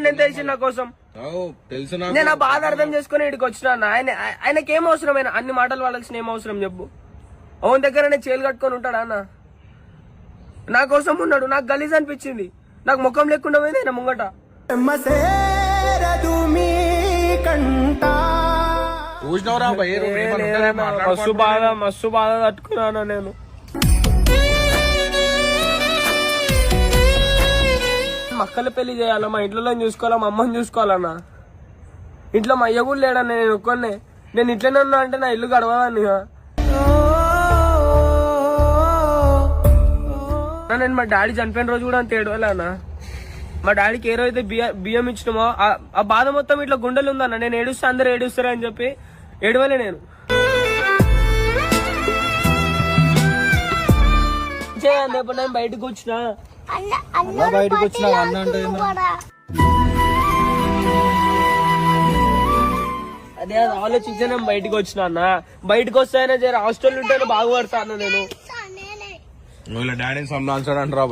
ఎంత వేసి నా కోసం తెలుసు. నేను ఆ బాధ అర్థం చేసుకుని ఇక్కడికి వచ్చినా అన్న. ఆయనకి ఏం అవసరం, అన్ని మాటలు వాళ్ళకి ఏం అవసరం చెప్పు. ఓన్ దగ్గర చేలు కట్టుకొని ఉంటాడా అన్న? నా కోసం ఉన్నాడు. నాకు గలీజ్ అనిపించింది. నాకు ముఖం లేకుండా పోయింది ఆయన ముంగట. మస్తు బాధ తట్టుకున్నాను నేను. మక్కల పెళ్లి చేయాలా, మా ఇంట్లో చూసుకోవాలా, మా అమ్మని చూసుకోవాలన్నా. ఇంట్లో మా అయ్య కూడా లేడన్నా, నేను ఒక్కనే. నేను ఇట్లనే ఉన్నా అంటే నా ఇల్లు గడవదాన్ని. నేను మా డాడీ చనిపోయిన రోజు కూడా అంత ఏడవలే అన్న. మా డాడీకి ఏ రోజైతే బియ్యం ఇచ్చినామో ఆ బాధ మొత్తం ఇట్లా గుండెలు ఉందన్న. నేను ఏడుస్తా, అందరు ఏడుస్తారా అని చెప్పి ఏడవలే నేను. నేను బయటకు వచ్చినా అదే ఆలోచించే నేను బయటకు వచ్చినా అన్న. బయటకు వస్తాయనే జర హాస్టల్ ఉంటేనే బాగుపడతా అన్న నేను. డాడీని సంభాలించాడు అంటారా?